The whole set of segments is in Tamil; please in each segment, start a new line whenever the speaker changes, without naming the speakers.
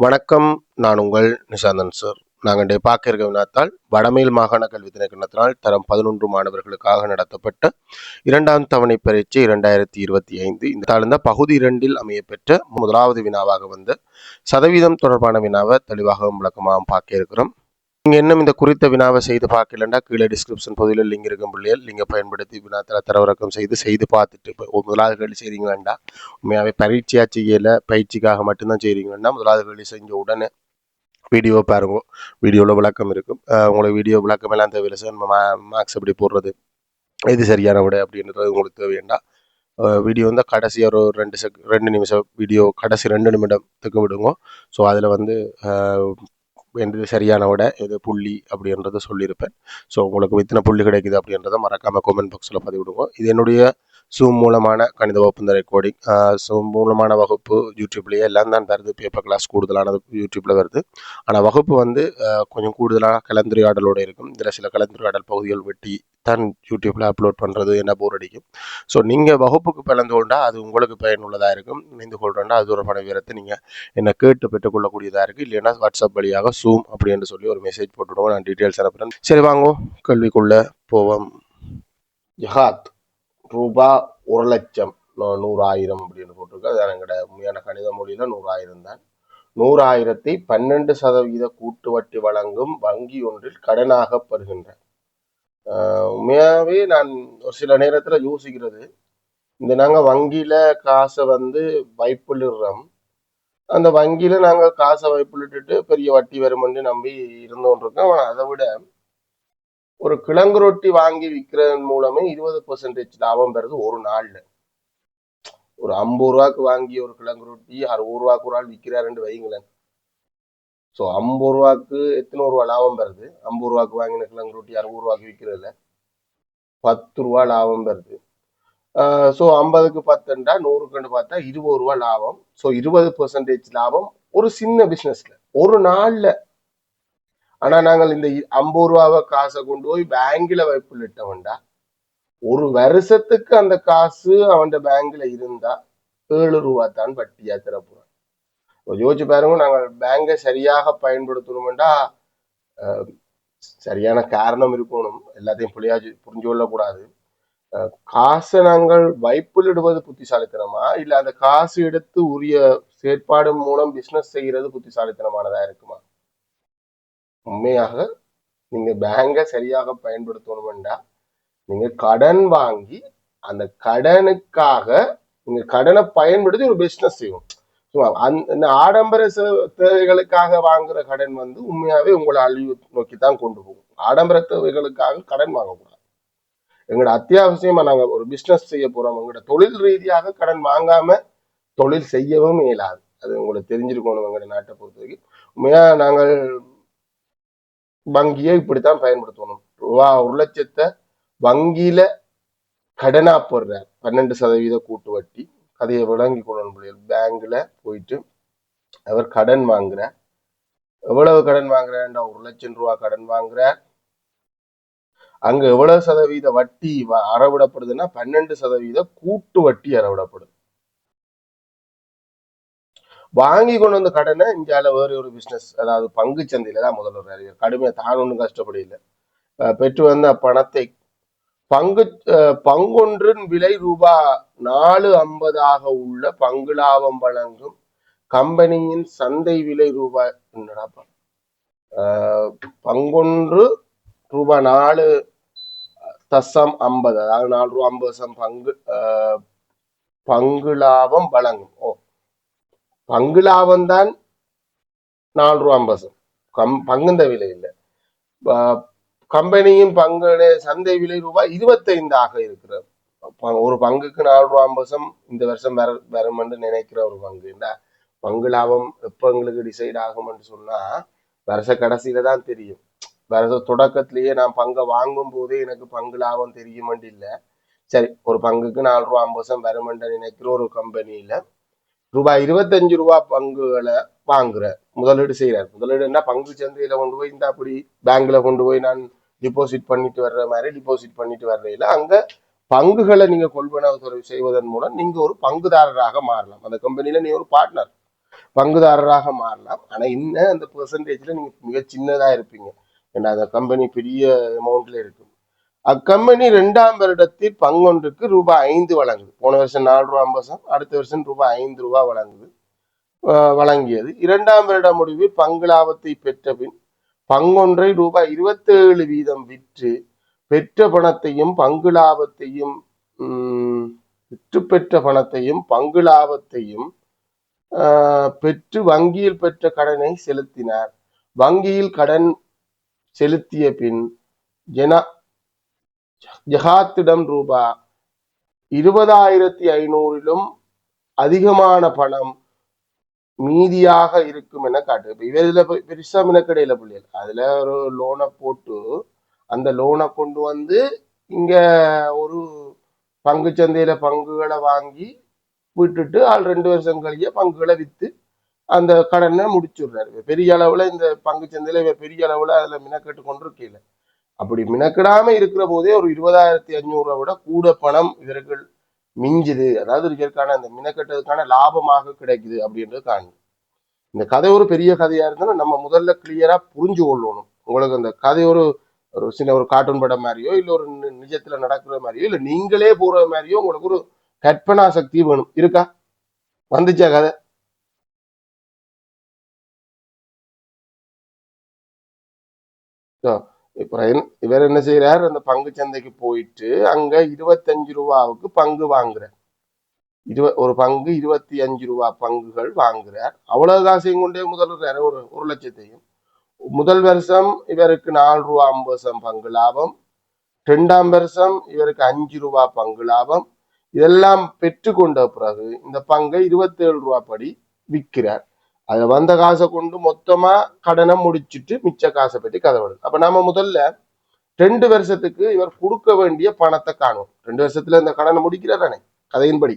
வணக்கம். நான் உங்கள் நிஷாந்தன் சார். நாங்கள் பார்க்க இருக்க வினாத்தால் வடமேல் மாகாண கல்வி திணைக்களத்தினால் தரம் 11 மாணவர்களுக்காக நடத்தப்பட்ட 2ஆம் தவணை பரீட்சை 2025 இந்த தாழ்ந்த பகுதி 2இல் அமையப்பெற்ற முதலாவது வினாவாக வந்த சதவீதம் தொடர்பான வினாவை தெளிவாக விளக்கமாக பார்க்க இருக்கிறோம். நீங்கள் இன்னும் இந்த குறித்த வினாவை செய்து பார்க்கலண்டா கீழே டிஸ்கிரிப்ஷன் பகுதியில் லிங்க் இருக்கும் பிள்ளைகள் லிங்கை பயன்படுத்தி வினாத்தில் தரவிறக்கம் செய்து பார்த்துட்டு இப்போ முதலாவது கேள்வி செய்கிறீங்க வேண்டாம். உண்மையாகவே பரீட்சையாக செய்யலை, பயிற்சிக்காக மட்டும்தான் செய்கிறீங்க வேண்டாம். முதலாவது கேள்வி செஞ்ச உடனே வீடியோ பாருங்க. வீடியோவில் விளக்கம் இருக்கும். உங்களுக்கு வீடியோ விளக்கம் எல்லாம் தேவையில்லை சார். மார்க்ஸ் எப்படி போடுறது, இது சரியான விட அப்படின்றது உங்களுக்கு தேவையாண்டா வீடியோ வந்து கடைசி ஒரு 2 நிமிஷம் வீடியோ கடைசி 2 நிமிடத்துக்கு விடுங்க. ஸோ அதில் வந்து எது சரியான விட எது புள்ளி அப்படின்றத சொல்லியிருப்பேன். ஸோ உங்களுக்கு எத்தனை புள்ளி கிடைக்குது அப்படின்றத மறக்காமல் கமெண்ட் பாக்ஸில் பதிவிடுங்க. இது என்னுடைய ஜூம் மூலமான கணித வகுப்பு இந்த ரெக்கார்டிங். ஜூம் மூலமான வகுப்பு யூடியூப்லேயே எல்லாம் தான் வருது. பேப்பர் கிளாஸ் கூடுதலானது யூடியூப்பில் வருது. ஆனால் வகுப்பு வந்து கொஞ்சம் கூடுதலாக கலந்துரையாடலோடு இருக்கும். இதில் சில கலந்துரையாடல் பகுதிகள் வெட்டி தான் யூடியூப்பில் அப்லோட் பண்ணுறது என்ன போர் அடிக்கும். ஸோ நீங்கள் வகுப்புக்கு கலந்து கொண்டால் அது உங்களுக்கு பயனுள்ளதாக இருக்கும். இணைந்து கொள்றேன்டா அது தொடர்பான விவரத்தை நீங்கள் என்னை கேட்டு பெற்றுக்கொள்ளக்கூடியதாக இருக்குது. இல்லைன்னா வாட்ஸ்அப் வழியாக ஜூம் அப்படின்னு சொல்லி ஒரு மெசேஜ் போட்டுவிடுவோம். நான் டீட்டெயில்ஸ் அனுப்புகிறேன். சரி வாங்க கேள்விக்குள்ளே போவோம். ஜஹாத் ரூபா 1,00,000 100,000 அப்படின்னு போட்டிருக்கு. அதுதான் எங்களோட உண்மையான கணித மொழியில் 100,000 தான். 100,000-ஐ 12% கூட்டு வட்டி வழங்கும் வங்கி ஒன்றில் கடனாக பெறுகின்ற. உண்மையாகவே நான் ஒரு சில நேரத்தில் யோசிக்கிறது, இந்த நாங்கள் வங்கியில் காசை வந்து வைப்புலிடுறோம். அந்த வங்கியில் நாங்கள் காசை வைப்புலிட்டுட்டு பெரிய வட்டி வருமென்று நம்பி இருந்தோன்றிருக்கோம். அதை விட ஒரு கிழங்கு ரொட்டி வாங்கி விற்கிறதன் மூலமே 20% லாபம் பெறுது ஒரு நாள்ல. ஒரு 50 ரூபாய்க்கு வாங்கி ஒரு கிழங்கு ரொட்டி 60 ரூபாய்க்கு ஒரு ஆள் விற்கிறாருன்னு வைங்களேன். ஸோ 50 ரூபாய்க்கு எத்தனை ரூபா லாபம் பெறுது? 50 ரூபாய்க்கு வாங்கின கிழங்கு ரொட்டி 60 ரூபாய்க்கு விற்கிறதுல 10 ரூபா லாபம் பெறுது. ஸோ 50க்கு 10ண்டா 100க்கு பார்த்தா 20 ரூபா லாபம். ஸோ 20% லாபம் ஒரு சின்ன பிசினஸ்ல ஒரு நாள்ல. ஆனா நாங்கள் இந்த 50 ரூபாவை காசை கொண்டு போய் பேங்க்ல வைப்புலிட்டவன்டா ஒரு வருஷத்துக்கு அந்த காசு அவன் பேங்க்ல இருந்தா 7 ரூபா தான் வட்டியா தரப்போறான். யோசிச்சு பாருங்க. நாங்கள் பேங்கை சரியாக பயன்படுத்தணும்டா சரியான காரணம் இருக்கணும். எல்லாத்தையும் புரிஞ்சு கொள்ளக்கூடாது. காசை நாங்கள் வைப்புலிடுவது புத்திசாலித்தனமா இல்ல அந்த காசு எடுத்து உரிய செயற்பாடு மூலம் பிசினஸ் செய்கிறது புத்திசாலித்தனமானதா இருக்குமா? உண்மையாக நீங்க பேங்கை சரியாக பயன்படுத்தணும்டா நீங்க கடன் வாங்கி அந்த கடனுக்காக நீங்க கடனை பயன்படுத்தி ஒரு பிசினஸ் செய்யும். அந்த ஆடம்பர தேவைகளுக்காக வாங்குற கடன் வந்து உண்மையாவே உங்களை அழிவு நோக்கி தான் கொண்டு போகும். ஆடம்பர தேவைகளுக்காக கடன் வாங்கக்கூடாது. எங்களோட அத்தியாவசியமா நாங்க ஒரு பிசினஸ் செய்ய போறோம், எங்களோட தொழில் ரீதியாக கடன் வாங்காம தொழில் செய்யவும் இயலாது. அது உங்களுக்கு தெரிஞ்சிருக்கணும். எங்களோட நாட்டை பொறுத்த வரைக்கும் உண்மையா நாங்கள் வங்கியை இப்படித்தான் பயன்படுத்தணும். ரூபா 1,00,000 வங்கியில கடனா போடுறார் 12% கூட்டு வட்டி. கதையை விளங்கி கொள்ளணும். பேங்க்ல போயிட்டு அவர் கடன் வாங்குறார். எவ்வளவு கடன் வாங்குறார்? 1,00,000 ரூபாய் கடன் வாங்குறார். அங்க எவ்வளவு சதவீத வட்டி அறவிடப்படுதுன்னா 12% கூட்டு வட்டி அறவிடப்படுது. வாங்கி கொண்டு வந்த கடனை இந்தியால வேற ஒரு பிசினஸ், அதாவது பங்கு சந்தையில தான் முதல்ல கடுமையா தான் ஒன்றும் கஷ்டப்படல. பெற்று வந்த பணத்தை பங்கொன்றின் விலை ரூபாய் 4.50 உள்ள பங்கு லாபம் வழங்கும் கம்பெனியின் சந்தை விலை ரூபாய் என்னடாப்பா பங்கொன்று ரூபாய் 4.50, அதாவது 4.50 பங்கு லாபம் வழங்கும். பங்கு லாபம் தான் 4.50. பங்குந்த விலை இல்லை. கம்பெனியின் பங்குடைய சந்தை விலை ரூபாய் 25 இருக்கிறது. ஒரு பங்குக்கு 4.50 இந்த வருஷம் வரும் என்று நினைக்கிற ஒரு பங்கு. பங்கு லாபம் எப்ப எங்களுக்கு டிசைட் ஆகும் என்று சொன்னா வருஷ கடைசியில தான் தெரியும். வருஷ தொடக்கத்திலேயே நான் பங்கை வாங்கும் போதே எனக்கு பங்கு லாபம் தெரியும் இல்லை. சரி, ஒரு பங்குக்கு 4.50 வரும் என்று நினைக்கிற ஒரு கம்பெனியில ரூபாய் 25 பங்குகளை வாங்குற முதலீடு செய்யறாரு. முதலீடுன்னா பங்கு சந்தையில கொண்டு போய் இந்த அப்படி பேங்க்ல கொண்டு போய் நான் டிபாசிட் பண்ணிட்டு வர்ற மாதிரி டிபாசிட் பண்ணிட்டு வர்றதுல அங்க பங்குகளை நீங்க கொள்வனவு செய்வதன் மூலம் நீங்க ஒரு பங்குதாரராக மாறலாம். அந்த கம்பெனியில நீ ஒரு பார்ட்னர். பங்குதாரராக மாறலாம். ஆனா இன்னும் அந்த பெர்சன்டேஜ்ல நீங்க மிக சின்னதா இருப்பீங்க. ஏன்னா அந்த கம்பெனி பெரிய அமௌண்ட்ல இருக்கும். அக்கம்பெனி 2ஆம் வருடத்தில் பங்கொன்றுக்கு ரூபாய் 5 வழங்குது. போன வருஷம் 4 ரூபா 50, அடுத்த வருஷம் ரூபாய் 5 வழங்குது. வழங்கியது. 2ஆம் வருட முடிவில் பங்கு லாபத்தை பெற்ற பின் பங்கொன்றை ரூபாய் 27 விற்று பெற்ற பணத்தையும் பங்கு லாபத்தையும் விற்று பெற்ற பணத்தையும் பங்கு லாபத்தையும் பெற்று வங்கியில் பெற்ற கடனை செலுத்தினார். வங்கியில் கடன் செலுத்திய பின் ஜகாத்திடம் ரூபாய் 20,500 அதிகமான பணம் மீதியாக இருக்கும் என காட்டு. இப்ப இவர்ல பெருசா மினக்கடையில பிள்ளைகள் அதுல ஒரு லோனை போட்டு அந்த லோனை கொண்டு வந்து இங்க ஒரு பங்கு சந்தையில பங்குகளை வாங்கி விட்டுட்டு 2 வருஷம் கழிய பங்குகளை வித்து அந்த கடனை முடிச்சுடுறாரு. பெரிய அளவுல இந்த பங்கு சந்தையில இவர் பெரிய அளவுல அதுல மினக்கட்டு கொண்டு இருக்கல. அப்படி மினக்கிடாம இருக்கிற போதே ஒரு 20,500 விட கூட பணம் இவர்கள் மிஞ்சுது. அதாவது இதற்கான அந்த மினக்கட்டதுக்கான லாபமாக கிடைக்குது அப்படின்றது காணும். இந்த கதை ஒரு பெரிய கதையா இருந்தாலும் நம்ம முதல்ல கிளியரா புரிஞ்சு கொள்ளணும். உங்களுக்கு அந்த கதை ஒரு ஒரு சின்ன ஒரு கார்ட்டூன் படம் மாதிரியோ இல்ல ஒரு நிஜத்துல நடக்கிற மாதிரியோ இல்ல நீங்களே போற மாதிரியோ உங்களுக்கு ஒரு கற்பனா சக்தி வேணும். இருக்கா? வந்துச்சா கதை? இப்ப இவர் என்ன செய்யறாரு, அந்த பங்கு சந்தைக்கு போயிட்டு அங்க 25 ரூபாவுக்கு பங்கு வாங்குறார். ஒரு பங்கு 25 ரூபா பங்குகள் வாங்குறார். அவ்வளவு காசையும் கொண்டே முதல்ல ஒரு லட்சத்தையும். முதல் வருஷம் இவருக்கு 4 ரூபா 50 பங்கு லாபம். 2ஆம் வருஷம் இவருக்கு 5 ரூபா பங்கு லாபம். இதெல்லாம் பெற்று கொண்ட பிறகு இந்த பங்கை 27 ரூபா படி விற்கிறார். அதுல வந்த காசை கொண்டு மொத்தமா கடனை முடிச்சுட்டு மிச்ச காசை பற்றி கதை வருது. அப்ப நாம முதல்ல 2 வருஷத்துக்கு இவர் கொடுக்க வேண்டிய பணத்தை காணும். 2 வருஷத்துல இந்த கடனை முடிக்கிறார் கதையின்படி.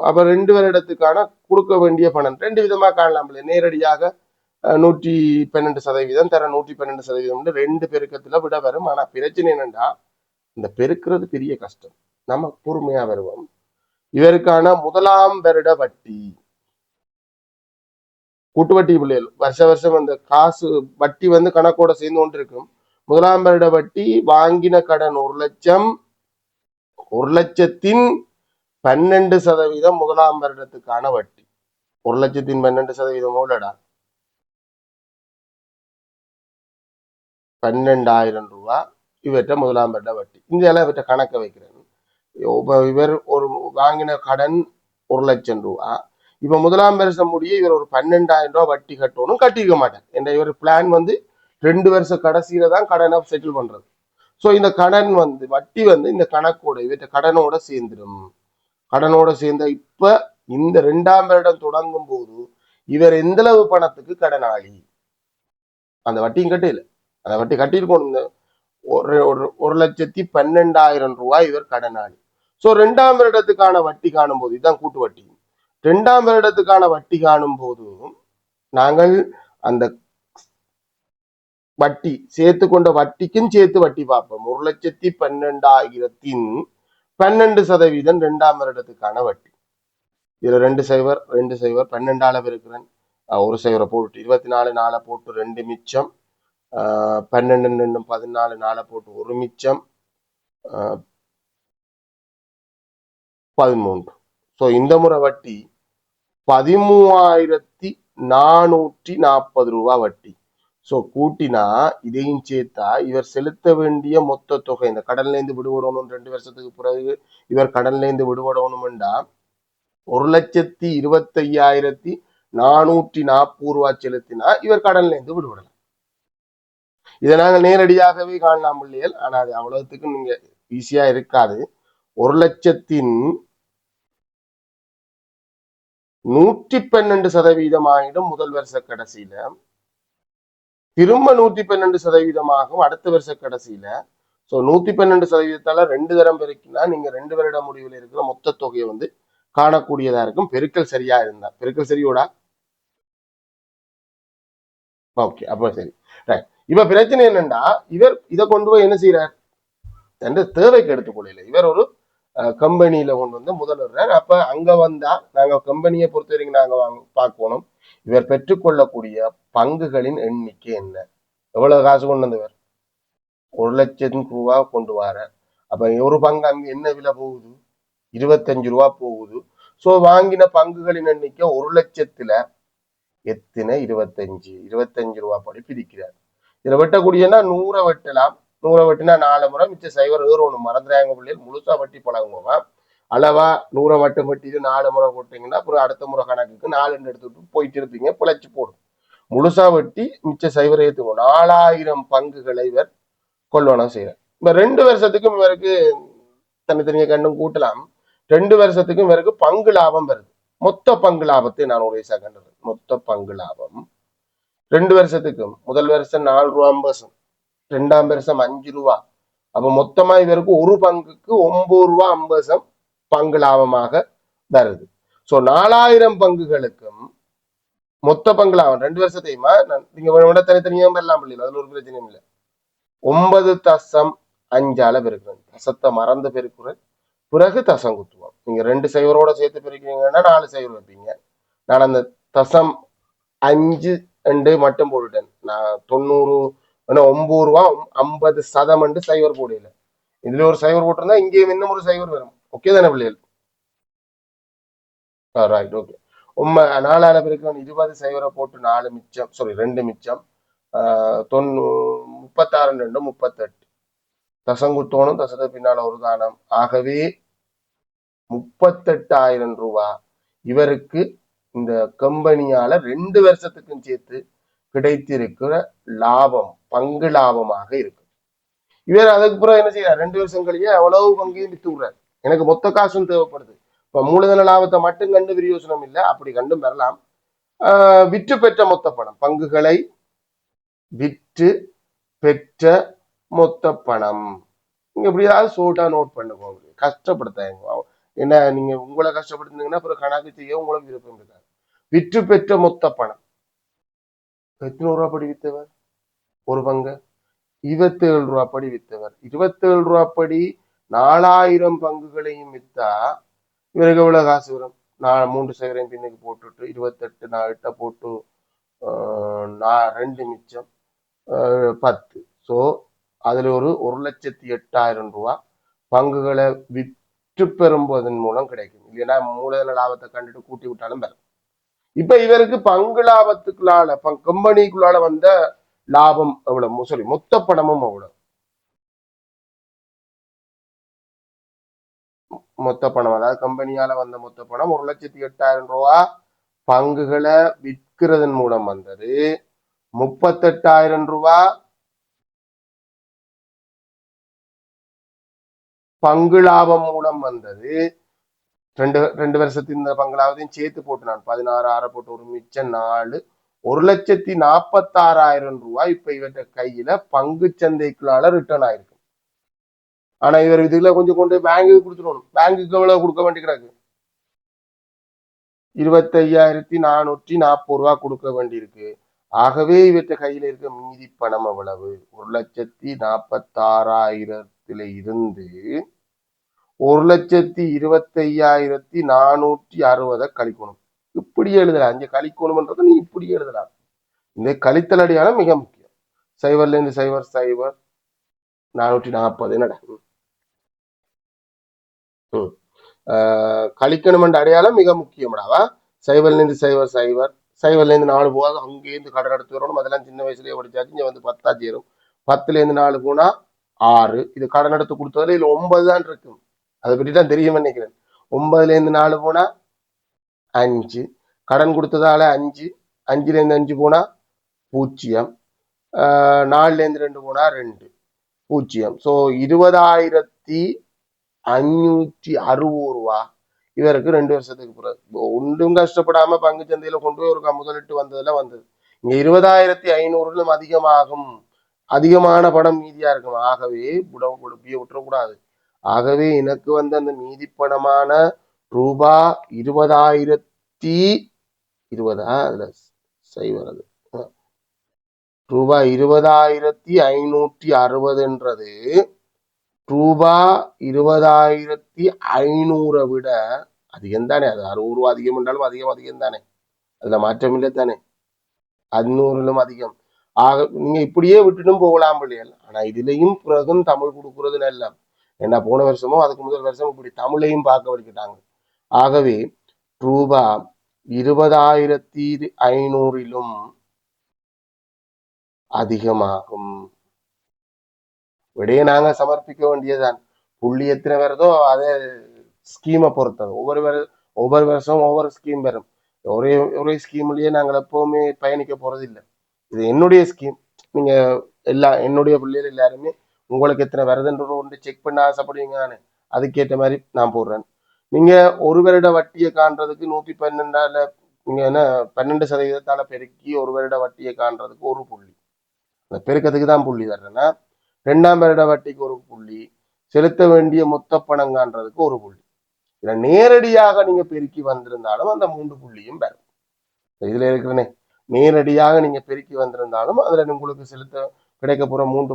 அப்ப 2 வருடத்துக்கான கொடுக்க வேண்டிய பணம் 2 விதமா காணலாம். நேரடியாக 112% தர 112% 2 பெருக்கத்துல விட வரும். ஆனா பிரச்சனை என்னன்னா இந்த பெருக்கிறது பெரிய கஷ்டம். நம்ம பொறுமையா வருவோம். இவருக்கான 1ஆம் வருட வட்டி கூட்டு வட்டி பிள்ளைகள் வருஷம் அந்த காசு வட்டி கணக்கோட சேர்ந்து கொண்டு இருக்கும். 1ஆம் வருட வட்டி வாங்கின கடன் 1 லட்சம். 1,12% 1ஆம் வருடத்துக்கான வட்டி. 1,12% எவ்வளோடா? 12,000 ரூபா இவற்றை 1ஆம் வருட வட்டி. இந்தியாவில் இவற்றை கணக்க வைக்கிறேன். இவர் ஒரு வாங்கின கடன் 1 லட்சம் ரூபா. இப்ப 1ஆம் வருஷம் முடிய இவர் ஒரு 12,000 ரூபாய் வட்டி கட்டணும். கட்டிருக்க மாட்டார். என்ற இவர் பிளான் 2 வருஷ கடைசியில தான் கடனை செட்டில் பண்றது. சோ இந்த கடன் வட்டி இந்த கணக்கோட இவற்றை கடனோட சேர்ந்துடும். கடனோட சேர்ந்த இப்ப இந்த 2ஆம் வருடம் தொடங்கும் போது இவர் எந்த அளவு பணத்துக்கு கடனாளி? அந்த வட்டியும் கட்டையில அந்த வட்டி கட்டியிருக்கணும். 1,12,000 ரூபாய் இவர் கடனாளி. சோ 2ஆம் வருடத்துக்கான வட்டி காணும் போது இதுதான் கூட்டு வட்டி. 2ஆம் வருடத்துக்கான வட்டி காணும் போது நாங்கள் அந்த வட்டி சேர்த்து கொண்ட வட்டிக்கும் சேர்த்து வட்டி பார்ப்போம். 1,12,000 12% 2ஆம் வருடத்துக்கான வட்டி. இதுல 2 சைவர் 2 சைவர் 12 இருக்கிறேன். ஒரு சைவரை போட்டு 24 4 போட்டு 2 மிச்சம். 12 2 14 4 போட்டு ஒரு மிச்சம் 13. சோ இந்த முறை வட்டி 13,440 ரூபாய் வட்டி. சோ கூட்டினா இதையும் சேர்த்தா இவர் செலுத்த வேண்டிய மொத்த தொகை இந்த கடன்ல இருந்து விடுபடணும். 2 வருஷத்துக்கு பிறகு இவர் கடன்ல இருந்து விடுபடணும்டா 1,25,440 ரூபாய் செலுத்தினா இவர் கடன்ல இருந்து விடுபடலாம். இதை நாங்கள் நேரடியாகவே காணலாம் பிள்ளைகள். ஆனா அது அவ்வளவுக்கு நீங்க ஈஸியா இருக்காது. 1,112% ஆகிடும் முதல் வருஷ கடைசியில. திரும்ப 112% அடுத்த வருஷ கடைசியில. சோ 112% 2 தரம் பெருக்கினா நீங்க 2 வருட முடிவில் இருக்கிற மொத்த தொகையை காணக்கூடியதா இருக்கும். பெருக்கல் சரியா இருந்தா. பெருக்கல் சரியோடா? ஓகே, அப்ப சரி. இப்ப பிரச்சனை என்னன்னா இவர் இதை கொண்டு போய் என்ன செய்யறார்? என்ற தேவைக்கு எடுத்துக்கொள்ள. இவர் ஒரு கம்பெனியில கொண்டு வந்து முதல்வர். அப்ப அங்க வந்தா நாங்க கம்பெனியை பொறுத்த வரைக்கும் நாங்க பார்க்கணும் இவர் பெற்றுக்கொள்ளக்கூடிய பங்குகளின் எண்ணிக்கை என்ன, எவ்வளவு காசு கொண்டு வந்தவர், 1,00,000 ரூபா கொண்டு வர. அப்ப ஒரு பங்கு அங்க என்ன விலை போகுது, 25 ரூபா போகுது. சோ வாங்கின பங்குகளின் எண்ணிக்கை 1,00,000த்துல எத்தனை, 25 ரூபா படி பிரிக்கிறார். இதுல வெட்டக்கூடியன்னா 100 வெட்டலாம். 100 வெட்டினா 4 முறை மிச்சம் சைவர் ஏறணும். மறந்துறாங்க பிள்ளைகள், முழுசா வெட்டி பழகுவோமா. அளவா 100 மட்டும் வெட்டிட்டு 4 முறை போட்டீங்கன்னா அப்புறம் அடுத்த முறை கணக்குக்கு 4 எடுத்துட்டு போயிட்டு இருப்பீங்க, பிழைச்சு போடும். முழுசா வெட்டி மிச்ச சைவர் ஏற்றுவோம். 4000 பங்குகளை இவர் கொள்வனம் செய்யறார். இப்ப 2 வருஷத்துக்கும் இவருக்கு தனித்தனிய கண்ணும் கூட்டலாம். 2 வருஷத்துக்கும் இவருக்கு பங்கு லாபம் வருது. மொத்த பங்கு லாபத்தை நான் ஒரு வயசா கண்டது. மொத்த பங்கு லாபம் 2 வருஷத்துக்கும், முதல் வருஷம் 4 ரூபா 50, 2ஆம் வருஷம் 5 ரூபா. அப்ப மொத்தமா இவருக்கு ஒரு பங்குக்கு 9 ரூபா 50 பங்கு லாபமாக வருது. சோ 4000 பங்குகளுக்கும் மொத்த பங்கு லாபம் 2 வருஷத்தையுமா நீங்க விட தனித்தனியா எல்லாம் இல்லையா, அதுல ஒரு பிரச்சனையும் இல்லை. 9.5 பெருக்குறேன், தசத்தை மறந்து பெருக்குறேன், பிறகு தசம் குத்துவோம். நீங்க 2 சைவரோட சேர்த்து பெருக்கிறீங்கன்னா 4 சைவர் வைப்பீங்க. நான் அந்த தசம் 5 மட்டும் போட்டுட்டேன். நான் 90 9 ரூபா 50% சைவர் போடல. இதுல ஒரு சைவர் போட்டிருந்தா இங்கேயும் இன்னும் ஒரு சைவர் வரும். ஓகே தானே பிள்ளைகள்? Right, okay. 4 பேருக்கு 20 சைவரை போட்டு 4 மிச்சம், சாரி 2 மிச்சம், 36 2 38. தசங்குத்தோனும் தசத்தை பின்னால ஒரு தானம். ஆகவே 38,000 ரூபா இவருக்கு இந்த கம்பெனியால 2 வருஷத்துக்கும் சேர்த்து கிடைத்திருக்கிற லாபம், பங்கு லாபமாக இருக்கு. இவர் அதுக்கு பிறகு என்ன செய்யறார், 2 வருஷம் கழிய அவ்வளவு பங்கையும் வித்து விடுறாரு. எனக்கு மொத்த காசும் தேவைப்படுது. இப்ப மூலதன லாபத்தை மட்டும் கண்டு பிரயோசனம் இல்லை, அப்படி கண்டும் பெறலாம். விற்று பெற்ற மொத்த பணம், பங்குகளை விற்று பெற்ற மொத்த பணம். நீங்க எப்படியாவது சோட்டா நோட் பண்ணுவோம், கஷ்டப்படுத்தாங்க. என்ன நீங்க உங்களை கஷ்டப்படுத்துனீங்கன்னா அப்புறம் கணக்கு செய்ய உங்களுக்கு விருப்பம் இருக்காது. விற்று பெற்ற மொத்த பணம் எத்தனை ரூபா படி வித்தவர், ஒரு பங்கு 27 ரூபா படி வித்தவர். 27 ரூபா படி 4000 பங்குகளையும் வித்தா இவருக்கு எவ்வளவு காசு வரும்? 3 சைவரையும் பின்னுக்கு போட்டுட்டு 28 8 போட்டு 2 மிச்சம் 10. சோ அதுல ஒரு 1,08,000 ரூபா பங்குகளை விற்று பெறும்போதன் மூலம் கிடைக்கும். இல்லைன்னா மூலதன லாபத்தை கண்டுட்டு கூட்டி விட்டாலும் பெறும். இப்ப இவருக்கு பங்கு லாபத்துக்குள்ளால கம்பெனிக்குள்ளால வந்த லாபம் எவ்வளவு, சாரி மொத்த பணமும் எவ்வளவு, மொத்த பணம் அதாவது கம்பெனியால வந்த மொத்த பணம் 1,08,000 ரூபா. பங்குகளை விற்கிறதன் மூலம் வந்தது 38,000 ரூபா. பங்கு லாபம் மூலம் வந்தது 2 வருஷத்தின் பங்கு லாபத்தையும் சேர்த்து போட்டு நான் 16 போட்டு ஒரு மிச்சம் 4, 1,46,000 ரூபாய் இப்ப இவற்ற கையில பங்கு சந்தைக்குள்ளால ரிட்டர்ன் ஆயிருக்கு. ஆனா இவர் இதுல கொஞ்சம் கொண்டு பேங்குக்கு கொடுத்துடணும். பேங்குக்கு எவ்வளவு கொடுக்க வேண்டி கிடக்கு, 25,440 ரூபா கொடுக்க வேண்டியிருக்கு. ஆகவே இவற்ற கையில இருக்க மீதி பணம் எவ்வளவு, 1,46,000 இருந்து 1,25,460 கழிக்கணும். இப்படி எழுதலாம். இங்க கழிக்கணும்ன்றது நீ இப்படி எழுதலாம். இந்த கழித்தல் அடையாளம் மிக முக்கியம். சைவர்ல இருந்து சைவர் சைவர் 440 என்னடா கழிக்கணும் என்ற அடையாளம் மிக முக்கியமாடாவா. சைவர்ல இருந்து சைவர் சைவர், சைவர்ல இருந்து 4 போகாது, அங்கேருந்து கடன் எடுத்து வரணும். அதெல்லாம் சின்ன வயசுலயே படிச்சாச்சு. இங்க வந்து 10 சேரும். 10ல இருந்து 4 போனா 6. இது கடன் எடுத்து கொடுத்ததுல இதுல 9 தான் இருக்கும். அதை பற்றி தான் தெரியும் நினைக்கிறேன். 9ல இருந்து 4 போனா 5, கடன் கொடுத்ததால 5, 5ல இருந்து 5 போனா 0, 4ல இருந்து 2 போனா 2, 0. சோ 20,560 ரூபா இவருக்கு 2 வருஷத்துக்கு பிறகு. ஒன்றும் கஷ்டப்படாம பங்கு சந்தையில கொண்டு போய் ஒரு முதலிட்டு வந்ததுல வந்தது. இங்க 20,500 அதிகமாகும், அதிகமான பணம் மீதியா இருக்கும். ஆகவே புடம் கொடுப்பிய விட்டுறக்கூடாது. ஆகவே எனக்கு வந்து அந்த மீதி பணமான ரூபா 20,020 அதுல செய்வது ரூபாய் 20,560 ரூபா 20,500 விட அதிகம் தானே. அது 60 ரூபா அதிகம் என்றாலும் அதிகம் தானே. அதுல மாற்றம் இல்லை தானே. 500லும் அதிகம். ஆக நீங்க இப்படியே விட்டுட்டும் போகலாம் பிள்ளைகள். ஆனா இதுலயும் பிறகும் தமிழ் கொடுக்கறது நல்ல. ஏன்னா போன வருஷமோ அதுக்கு முதல் வருஷம் இப்படி தமிழையும் பார்க்க வலிக்கிட்டாங்க. ஆகவே ரூபா 20,500லும் அதிகமாகும் விடையை நாங்க சமர்ப்பிக்க வேண்டியதுதான். புள்ளி எத்தனை வருதோ அதே ஸ்கீமை பொறுத்தது. ஒவ்வொரு வருஷம் ஒவ்வொரு ஸ்கீம் வரும். ஒரே ஒரே ஸ்கீம்லயே நாங்கள் எப்பவுமே பயணிக்க போறது இல்லை. இது என்னுடைய ஸ்கீம். நீங்க என்னுடைய பிள்ளைகள் எல்லாருமே உங்களுக்கு எத்தனை வருதுன்ற ஒன்று செக் பண்ண ஆசைப்படுவீங்க தானே. அதுக்கேற்ற மாதிரி நான் போடுறேன். நீங்க ஒரு வருட வட்டியை காண்றதுக்கு 112 நீங்க என்ன 12% பெருக்கி ஒரு வருட வட்டியை காண்றதுக்கு ஒரு புள்ளி. அந்த பெருக்கத்துக்கு தான் புள்ளி தர்றேன்னா 2ஆம் வருட வட்டிக்கு ஒரு புள்ளி, செலுத்த வேண்டிய மொத்த பணம் காண்றதுக்கு ஒரு புள்ளி. இதை நேரடியாக நீங்க பெருக்கி வந்திருந்தாலும் அந்த 3 புள்ளியும் பெறும். இதுல இருக்கிறனே நேரடியாக நீங்க பெருக்கி வந்திருந்தாலும் அதுல உங்களுக்கு செலுத்த கிடைக்க போற 3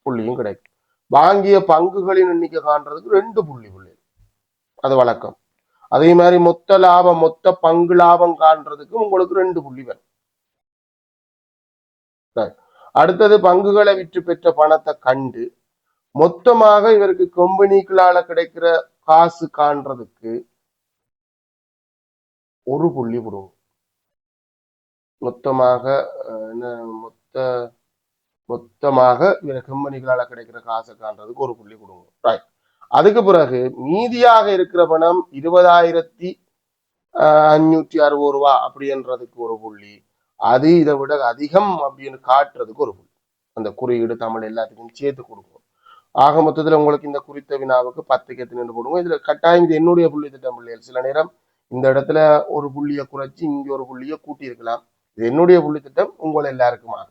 புள்ளியும் கிடைக்கும். வாங்கிய பங்குகளின் எண்ணிக்கை காண்றதுக்கு 2 புள்ளி அது வழக்கம். அதே மாதிரி மொத்த லாபம் மொத்த பங்கு லாபம் காண்றதுக்கு உங்களுக்கு 2 புள்ளி வரும். அடுத்தது பங்குகளை விற்று பெற்ற பணத்தை கண்டு மொத்தமாக இவருக்கு கம்பெனிகளால கிடைக்கிற காசு காண்றதுக்கு ஒரு புள்ளி விடுவோம். மொத்தமாக மொத்தமாக இவர கம்பெனிகளால கிடைக்கிற காசை காண்றதுக்கு ஒரு புள்ளி கொடுங்க. அதுக்கு பிறகு மீதியாக இருக்கிற பணம் 20,560 ரூபா அப்படின்றதுக்கு ஒரு புள்ளி. அது இதை விட அதிகம் அப்படின்னு காட்டுறதுக்கு ஒரு புள்ளி. அந்த குறியீடு தமிழ் எல்லாத்துக்கும் சேர்த்து கொடுக்கும். ஆக மொத்தத்துல உங்களுக்கு இந்த குறித்த வினாவுக்கு 10க்கு எத்தனை போடுங்க. இதுல கட்டாயம் இது என்னுடைய புள்ளி திட்டம் பிள்ளைகள். சில நேரம் இந்த இடத்துல ஒரு புள்ளியை குறைச்சி இங்க ஒரு புள்ளியை கூட்டி இருக்கலாம். இது என்னுடைய புள்ளி திட்டம், உங்கள் எல்லாருக்குமாக.